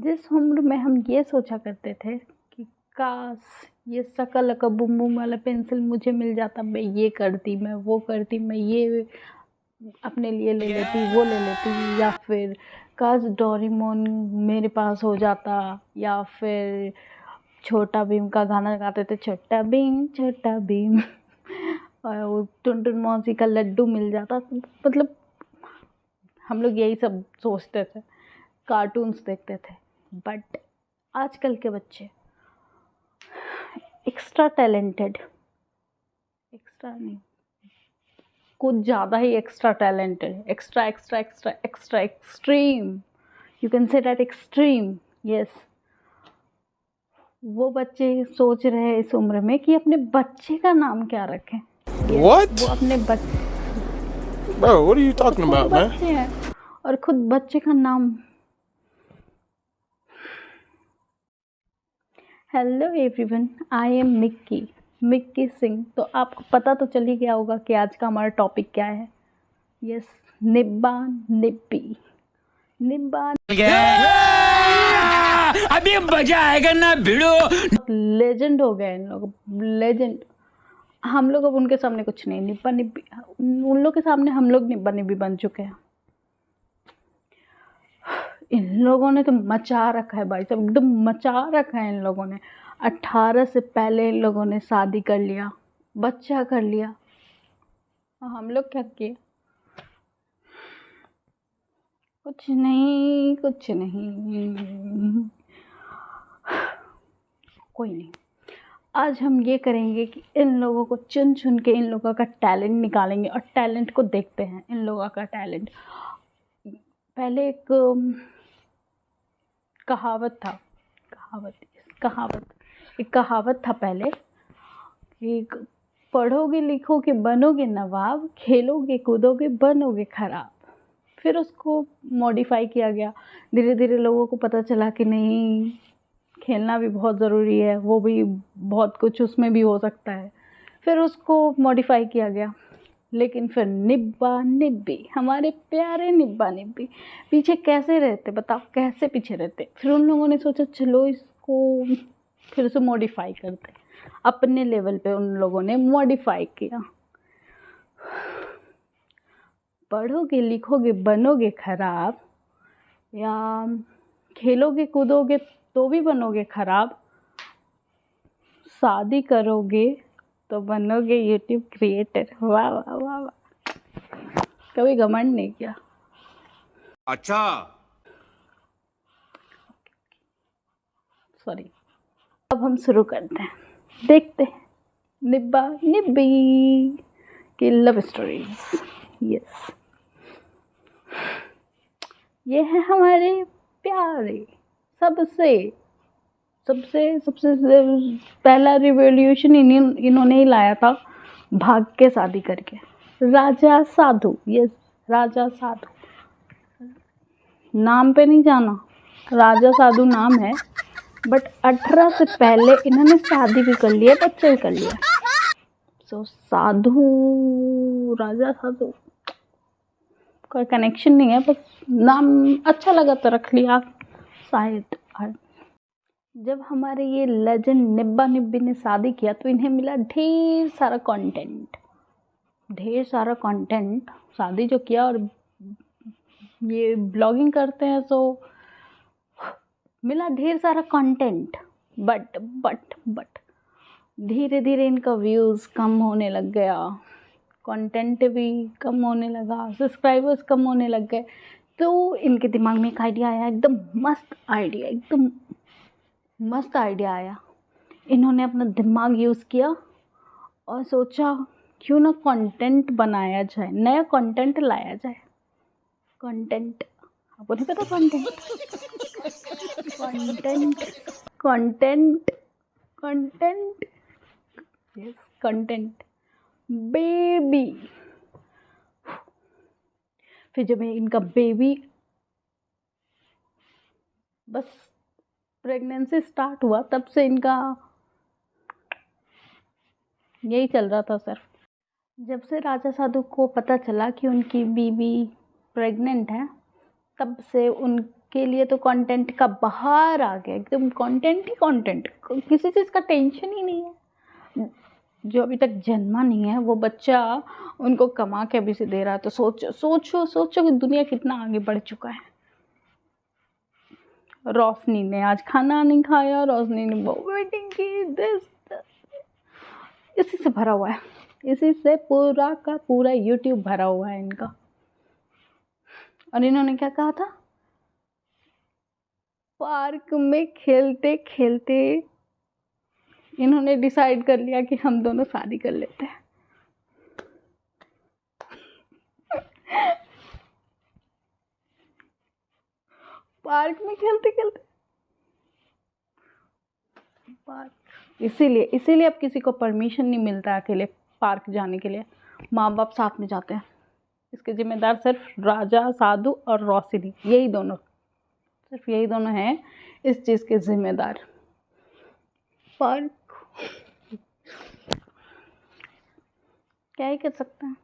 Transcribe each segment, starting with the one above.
जिस उम्र में हम ये सोचा करते थे कि काश ये शकल का बुम बुम वाला पेंसिल मुझे मिल जाता, मैं ये करती, मैं वो करती, मैं ये अपने लिए ले लेती, वो ले लेती, या फिर काश डोरेमोन मेरे पास हो जाता, या फिर छोटा भीम का गाना गाते थे, छोटा भीम छोटा भीम और वो टुनटुन मौसी का लड्डू मिल जाता। मतलब हम लोग यही सब सोचते थे, कार्टून्स देखते थे। बट आजकल के बच्चे एक्स्ट्रा टैलेंटेड, एक्स्ट्रा नहीं, कुछ ज़्यादा ही extra talented, extra extra extra extra extreme, you can say that extreme, yes. वो बच्चे सोच रहे हैं इस उम्र में कि अपने बच्चे का नाम क्या रखें। What? वो अपने Bro, what are you talking about, man? बच्चे हैं और खुद बच्चे का नाम। Hello everyone, I am Mickey Singh. तो आपको पता तो चल ही गया होगा कि आज का हमारा टॉपिक क्या है। यस, निब्बा निब्बी। निब्बा अभी मजा आएगा ना भिड़ो। लेजेंड हो गए इन लोग, लेजेंड। हम लोग अब उनके सामने कुछ नहीं, निब्बा निब्बी। उन लोग के सामने हम लोग निब्बा निब्बी बन चुके हैं। इन लोगों ने तो मचा रखा है भाई साहब, एकदम मचा रखा है इन लोगों ने। 18 से पहले इन लोगों ने शादी कर लिया, बच्चा कर लिया। और हम लोग क्या किए? कुछ नहीं, कुछ नहीं, कोई नहीं। आज हम ये करेंगे कि इन लोगों को चुन चुन के इन लोगों का टैलेंट निकालेंगे और टैलेंट को देखते हैं, इन लोगों का टैलेंट। पहले एक कहावत था, एक कहावत था पहले कि पढ़ोगे लिखोगे बनोगे नवाब, खेलोगे कूदोगे बनोगे खराब। फिर उसको मॉडिफाई किया गया। धीरे धीरे लोगों को पता चला कि नहीं, खेलना भी बहुत ज़रूरी है, वो भी बहुत कुछ उसमें भी हो सकता है। फिर उसको मॉडिफाई किया गया। लेकिन फिर निब्बा निब्बी, हमारे प्यारे निब्बा निब्बी पीछे कैसे रहते, बताओ कैसे पीछे रहते। फिर उन लोगों ने सोचा चलो इसको फिर से मॉडिफाई करते, अपने लेवल पे उन लोगों ने मॉडिफाई किया। पढ़ोगे लिखोगे बनोगे खराब, या खेलोगे कूदोगे तो भी बनोगे खराब, शादी करोगे तो बनोगे यूट्यूब क्रिएटर। वाह वाह वाह वाह, कभी घमंड नहीं किया। अच्छा, सॉरी। अब हम शुरू करते हैं, देखते हैं निब्बा निब्बी की लव स्टोरीज। यस, ये है हमारे प्यारे सबसे सबसे सबसे पहला रिवॉल्यूशन इन्होंने ही लाया था, भाग के शादी करके। राजा साधु, यस, राजा साधु। नाम पे नहीं जाना, राजा साधु नाम है, बट 18 से पहले इन्होंने शादी भी कर लिया, बच्चा भी कर लिया। सो साधु, राजा साधु, कोई कनेक्शन नहीं है, बस नाम अच्छा लगा तो रख लिया शायद। जब हमारे ये लेजेंड निब्बा निब्बी ने शादी किया तो इन्हें मिला ढेर सारा कंटेंट। शादी जो किया और ये ब्लॉगिंग करते हैं तो मिला ढेर सारा कंटेंट। बट धीरे धीरे इनका व्यूज़ कम होने लग गया, कंटेंट भी कम होने लगा, सब्सक्राइबर्स कम होने लग गए। तो इनके दिमाग में एक आइडिया आया, एकदम मस्त आइडिया आया। इन्होंने अपना दिमाग यूज़ किया और सोचा क्यों ना कंटेंट बनाया जाए, नया कंटेंट लाया जाए। कंटेंट, आपको नहीं पता? Content, yes, content baby. फिर जब इनका बेबी, बस प्रेगनेंसी स्टार्ट हुआ तब से इनका यही चल रहा था सिर्फ। जब से राजा साधु को पता चला कि उनकी बीवी प्रेग्नेंट है, तब से के लिए तो कंटेंट का बाहर आ गया, एकदम कंटेंट ही कंटेंट, किसी चीज़ का टेंशन ही नहीं है। जो अभी तक जन्मा नहीं है वो बच्चा उनको कमा के अभी से दे रहा है, तो सोचो सोचो सोचो कि दुनिया कितना आगे बढ़ चुका है। रोशनी ने आज खाना नहीं खाया, रोशनी ने वेटिंग की, इसी से भरा हुआ है, इसी से पूरा का पूरा यूट्यूब भरा हुआ है इनका। और इन्होंने क्या कहा था, पार्क में खेलते खेलते इन्होंने डिसाइड कर लिया कि हम दोनों शादी कर लेते हैं। पार्क में खेलते खेलते पार्क, इसीलिए अब किसी को परमिशन नहीं मिलता अकेले पार्क जाने के लिए, माँ बाप साथ में जाते हैं। इसके जिम्मेदार सिर्फ राजा साधु और रोशनी, यही दोनों, सिर्फ यही दोनों हैं इस चीज़ के जिम्मेदार। पार्क क्या ही कर सकते हैं।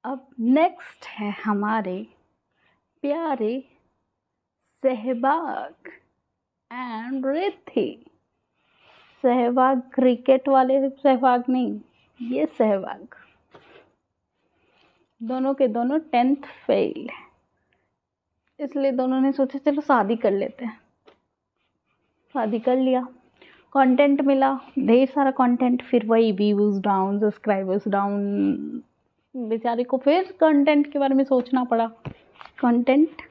अब नेक्स्ट है हमारे प्यारे सहवाग एंड रिद्धि। सहवाग क्रिकेट वाले सहवाग नहीं, ये सहवाग, दोनों के दोनों 10th फेल, इसलिए दोनों ने सोचा चलो शादी कर लेते हैं। शादी कर लिया, कंटेंट मिला, ढेर सारा कंटेंट, फिर वही व्यूज डाउन, सब्सक्राइबर्स डाउन, बेचारे को फिर कंटेंट के बारे में सोचना पड़ा। कंटेंट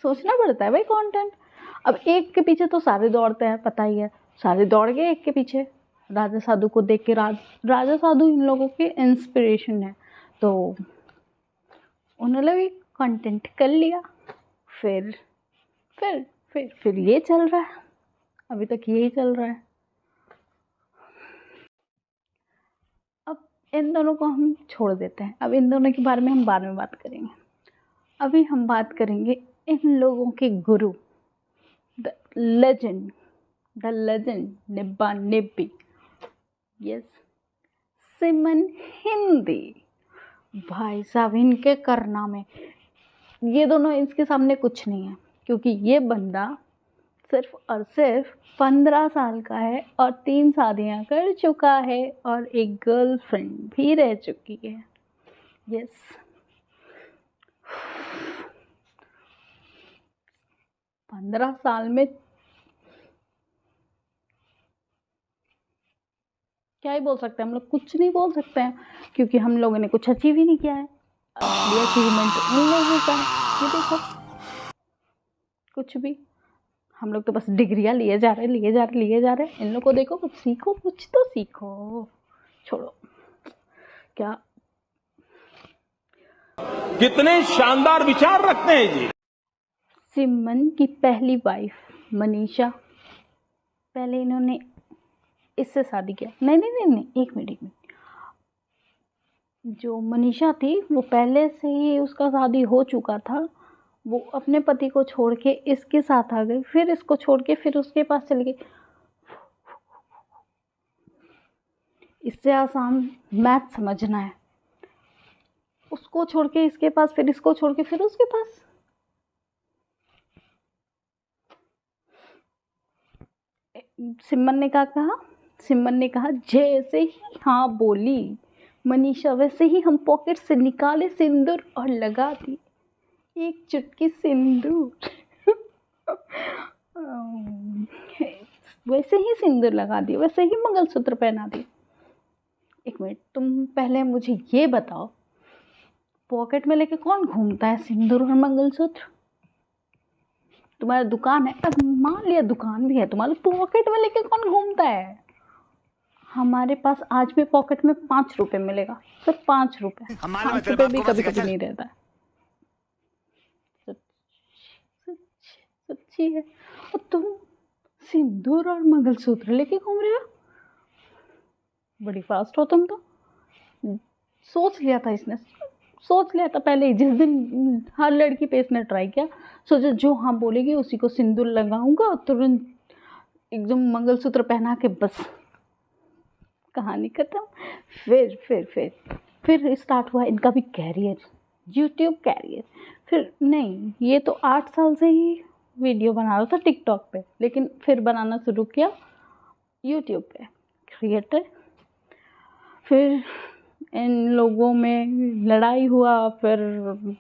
सोचना पड़ता है भाई कंटेंट। अब एक के पीछे तो सारे दौड़ते हैं, पता ही है, सारे दौड़ गए एक के पीछे। राजा साधु को देख के राजा साधु इन लोगों के इंस्पिरेशन है, तो उन्होंने भी कंटेंट कर लिया। फिर ये चल रहा है, अभी तक यही चल रहा है। अब इन दोनों को हम छोड़ देते हैं, अब इन दोनों के बारे में हम बाद में बात करेंगे। अभी हम बात करेंगे इन लोगों के गुरु, द लेजेंड निब्बा निब्बी, यस, सिमन हिंदी। भाई साहब इनके कारनामे, ये दोनों इसके सामने कुछ नहीं है, क्योंकि ये बंदा सिर्फ और सिर्फ 15 साल का है और 3 शादियां कर चुका है और एक गर्लफ्रेंड भी रह चुकी है। यस, 15 साल में क्या ही बोल सकते हैं हम लोग, कुछ नहीं बोल सकते हैं, क्योंकि हम लोगों ने कुछ अचीव ही नहीं किया है। ये अचीवमेंट उन लोगों का है। ये देखो, कुछ भी, हम लोग तो बस डिग्रियां लिए जा रहे हैं। इन लोग को देखो, कुछ सीखो, कुछ तो सीखो। छोड़ो, क्या कितने शानदार विचार रखते हैं जी। सिमन की पहली वाइफ मनीषा, पहले इन्होंने इससे शादी किया। नहीं, एक मिनट। जो मनीषा थी वो पहले से ही उसका शादी हो चुका था, वो अपने पति को छोड़ के इसके साथ आ गई, फिर इसको छोड़ के फिर उसके पास चली गई। इससे आसान मैथ समझना है, उसको छोड़ के इसके पास, फिर इसको छोड़ के फिर उसके पास। सिमन ने कहा जैसे ही हाँ बोली मनीषा, वैसे ही हम पॉकेट से निकाले सिंदूर और लगा दी एक चुटकी सिंदूर। वैसे ही सिंदूर लगा दी, वैसे ही मंगलसूत्र पहना दी। एक मिनट, तुम पहले मुझे ये बताओ, पॉकेट में लेके कौन घूमता है सिंदूर और मंगलसूत्र? तुम्हारा दुकान है, अब मान लिया दुकान भी है तुम्हारा, पॉकेट में लेके कौन घूमता है? हमारे पास आज भी पॉकेट में 5 रुपए मिलेगा, सिर्फ 5 रुपए। 5 रुपए भी कभी कभी नहीं रहता है। सच्ची है। और तुम सिंदूर और मंगलसूत्र लेके घूम रहे हो, बड़ी फास्ट हो तुम तो। सोच लिया था पहले ही, जिस दिन हर लड़की पे इसने ट्राई किया, सोचा जो हाँ बोलेगी उसी को सिंदूर लगाऊंगा और तुरंत एकदम मंगलसूत्र पहना के बस कहानी खत्म। फिर फिर स्टार्ट हुआ इनका भी कैरियर, यूट्यूब कैरियर। फिर नहीं, ये तो 8 साल से ही वीडियो बना रहा था टिकटॉक पे, लेकिन फिर बनाना शुरू किया यूट्यूब पे, क्रिएटर। फिर इन लोगों में लड़ाई हुआ, फिर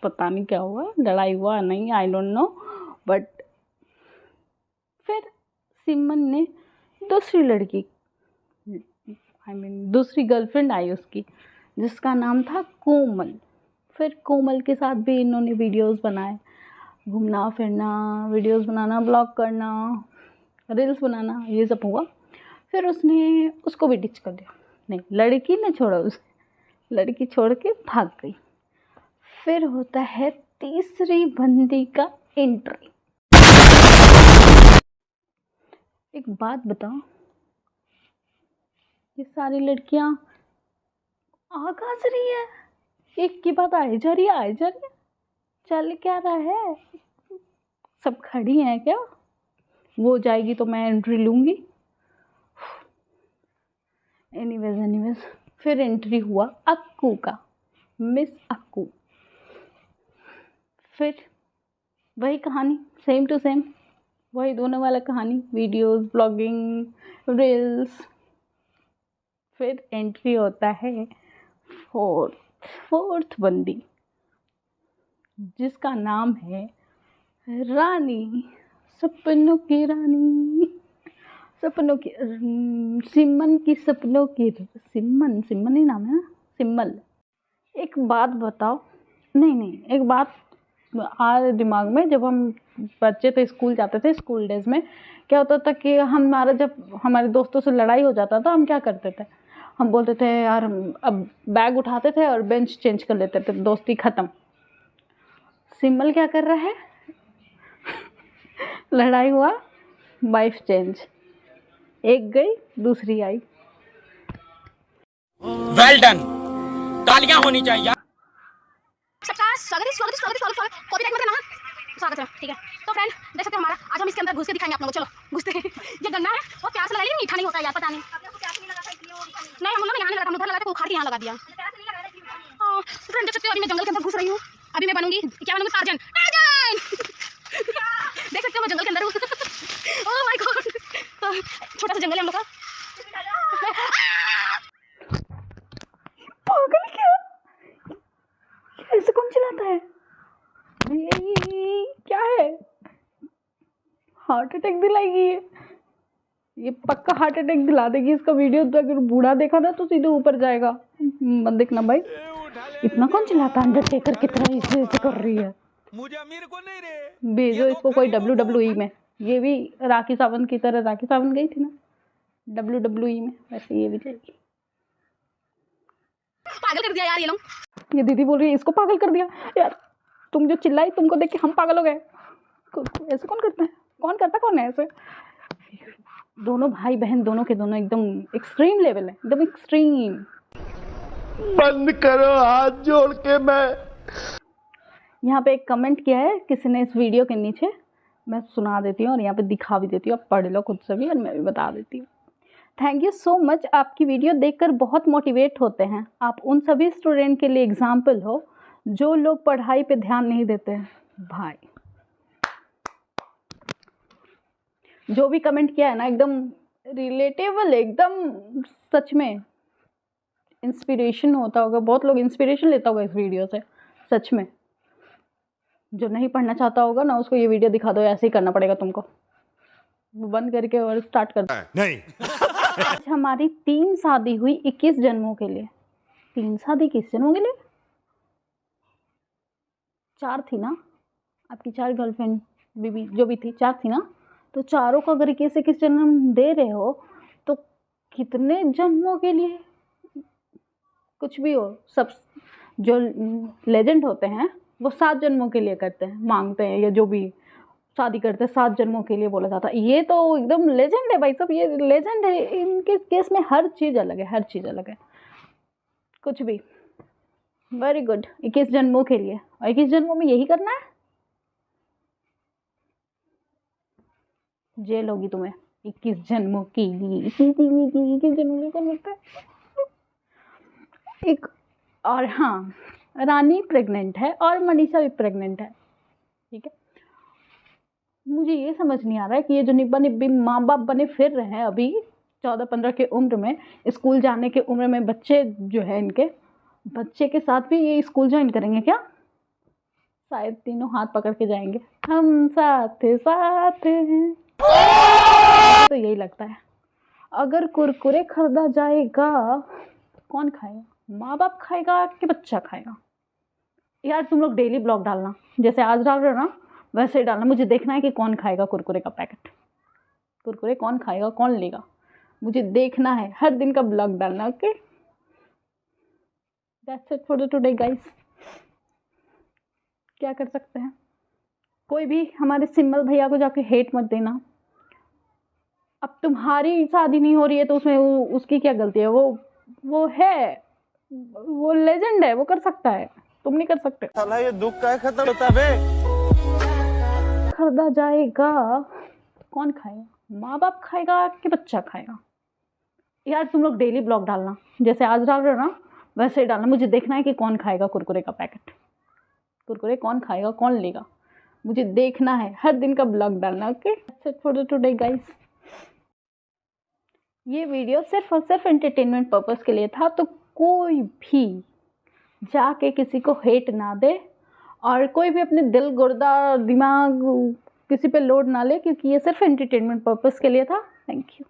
पता नहीं क्या हुआ, लड़ाई हुआ नहीं, आई डोंट नो, बट फिर सिमन ने दूसरी लड़की, दूसरी गर्लफ्रेंड आई उसकी, जिसका नाम था कोमल। फिर कोमल के साथ भी इन्होंने वीडियोस बनाए, घूमना फिरना, वीडियोस बनाना, ब्लॉग करना, रील्स बनाना, ये सब हुआ। फिर उसने उसको भी डिच कर दिया, नहीं लड़की ने छोड़ा उसे, लड़की छोड़ के भाग गई। फिर होता है तीसरी बंदी का एंट्री। एक बात बताओ, ये सारी लड़कियां आ कहाँ से रही है? एक की बात आए जा रही है, आए जा रही है, चल क्या रहा है? सब खड़ी हैं क्या? वो जाएगी तो मैं एंट्री लूंगी। एनीवेज फिर एंट्री हुआ अक्कू का, मिस अक्कू। फिर वही कहानी, सेम टू सेम, वही दोनों वाला कहानी, वीडियोस, ब्लॉगिंग, रील्स। फिर एंट्री होता है फोर्थ बंदी, जिसका नाम है रानी, सपनों की रानी, सपनों की सिमन की, सपनों की सिमन ही नाम है ना, सिमल। एक बात बताओ, नहीं एक बात आ रही दिमाग में, जब हम बच्चे थे, स्कूल जाते थे, स्कूल डेज में क्या होता था कि जब हमारे दोस्तों से लड़ाई हो जाता था, हम क्या करते थे, हम बोलते थे यार, अब बैग उठाते थे और बेंच चेंज कर लेते थे, दोस्ती खत्म। सिमल क्या कर रहा है? लड़ाई हुआ, वाइफ चेंज, एक गई दूसरी आई। वेल डन, तालियां होनी चाहिए। सबका स्वागत कॉपीराइट मत करना। स्वागत है, ठीक है। तो फ्रेंड देख सकते हो हमारा, आज हम इसके अंदर घुस के दिखाएंगे आप लोगों को। चलो घुसते हैं। ये गन्ना है, वो प्यास लगा ली, मीठा नहीं होता यार, पता नहीं। नहीं हम लोग यहाँ नहीं लगा, हम उधर लगाते, उखाड़ के यहाँ लगा दिया। फ्रेंड देख सकते हो, अभी मैं जंगल के अंदर घुस रही हूँ। अभी मैं बनूंगी, क्या बनूंगी? टार्जन। देख सकते हो मैं जंगल के अंदर हूँ। ओह माय गॉड, छोटा सा जंगल है हम लोग का। पागल क्या, ऐसे कौन चलाता है? ये क्या है? हार्ट अटैक दिलाएगी ये पक्का हार्ट अटैक दिला देगी। इसका वीडियो तो अगर बूढ़ा देखा ना तो सीधे ऊपर जाएगा। मत देखना भाई, इतना कौन चलाता है? अंडरटेकर की तरह ऐसे कर रही है। मुझे अमीर को नहीं रे, भेजो इसको कोई WWE में, ये भी राखी सावंत की तरह, राखी सावंत गई थी ना WWE में, वैसे ये भी जाएगी। पागल कर दिया यार ये लोग। ये दीदी बोल रही है इसको पागल कर दिया। यार तुम जो चिल्लाई, तुमको देख के हम पागल हो गए। ऐसे कौन करता है? कौन है ऐसे? दोनों भाई बहन, दोनों के दोनों एकदम एक्सट्रीम लेवल है, एकदम एक्सट्रीम। बंद करो हाथ जोड़ के। मैं यहाँ पे एक कमेंट किया है किसी ने इस वीडियो के नीचे, मैं सुना देती हूँ और यहाँ पे दिखा भी देती हूँ, आप पढ़ लो खुद से भी और मैं भी बता देती हूँ। थैंक यू सो मच, आपकी वीडियो देखकर बहुत मोटिवेट होते हैं। आप उन सभी स्टूडेंट के लिए एग्जाम्पल हो जो लोग पढ़ाई पे ध्यान नहीं देते हैं। भाई जो भी कमेंट किया है ना, एकदम रिलेटेबल, एकदम सच में इंस्पिरेशन होता होगा, बहुत लोग इंस्पिरेशन लेता होगा इस वीडियो से, सच में। जो नहीं पढ़ना चाहता होगा ना, उसको ये वीडियो दिखा दो, ऐसे ही करना पड़ेगा तुमको, बंद करके और स्टार्ट कर दो। नहीं। आज हमारी 3 शादी हुई 21 जन्मों के लिए। 3 शादी किस जन्मों के लिए? 4 थी ना आपकी, 4 गर्लफ्रेंड बीबी जो भी थी, 4 थी ना, तो चारों को अगर 21 जन्म दे रहे हो तो कितने जन्मों के लिए? कुछ भी हो, सब जो लेजेंड होते हैं वो 7 जन्मों के लिए करते हैं, मांगते हैं, या जो भी शादी करते हैं 7 जन्मों के लिए बोला जाता है। ये तो एकदम लेजेंड है भाई सब, ये लेजेंड है। इनके केस में हर चीज़ अलग है, हर चीज़ अलग है, कुछ भी। वेरी गुड, 21 जन्मों के लिए, और 21 जन्मों में यही करना है? जेल होगी तुम्हें 21 जन्मों के लिए। 21 जन्मों में कर सकते हैं। एक और हाँ, रानी प्रेग्नेंट है और मनीषा भी प्रेग्नेंट है, ठीक है। मुझे ये समझ नहीं आ रहा है कि ये जो निब्बा निब्बी माँ बाप बने फिर रहे हैं अभी 14-15 के उम्र में, स्कूल जाने के उम्र में, बच्चे जो है इनके बच्चे के साथ भी ये स्कूल ज्वाइन करेंगे क्या? शायद तीनों हाथ पकड़ के जाएंगे, हम साथ साथ हैं, तो यही लगता है। अगर कुरकुरे खरीदा जाएगा कौन खाएगा? माँ बाप खाएगा कि बच्चा खाएगा? यार तुम लोग डेली ब्लॉग डालना, जैसे आज डाल रहे हो ना वैसे ही डालना। मुझे देखना है कि कौन खाएगा कुरकुरे का पैकेट, कुरकुरे कौन खाएगा, कौन लेगा, मुझे देखना है। हर दिन का ब्लॉग डालना, okay. That's it for today guys. क्या कर सकते हैं, कोई भी हमारे सिंबल भैया को जाके हेट मत देना। अब तुम्हारी शादी नहीं हो रही है तो उसमें उसकी क्या गलती है? वो है, वो लेजेंड है, वो कर सकता है, तुम नहीं कर सकते। साला ये दुख का खत्म होता बे। खरीदा जाएगा कौन खाएगा? माँ बाप खाएगा कि बच्चा खाएगा? यार तुम लोग डेली ब्लॉग डालना, जैसे आज डाल रहे हो ना वैसे ही डालना। मुझे देखना है कि कौन खाएगा कुरकुरे का पैकेट, कुरकुरे कौन खाएगा, कौन लेगा, मुझे देखना है। हर दिन का ब्लॉग डालना, okay. That's it for today guys. ये वीडियो सिर्फ और सिर्फ एंटरटेनमेंट पर्पस के लिए था, तो कोई भी जाके किसी को हेट ना दे और कोई भी अपने दिल गुर्दा दिमाग किसी पे लोड ना ले, क्योंकि ये सिर्फ एंटरटेनमेंट पर्पस के लिए था। Thank you.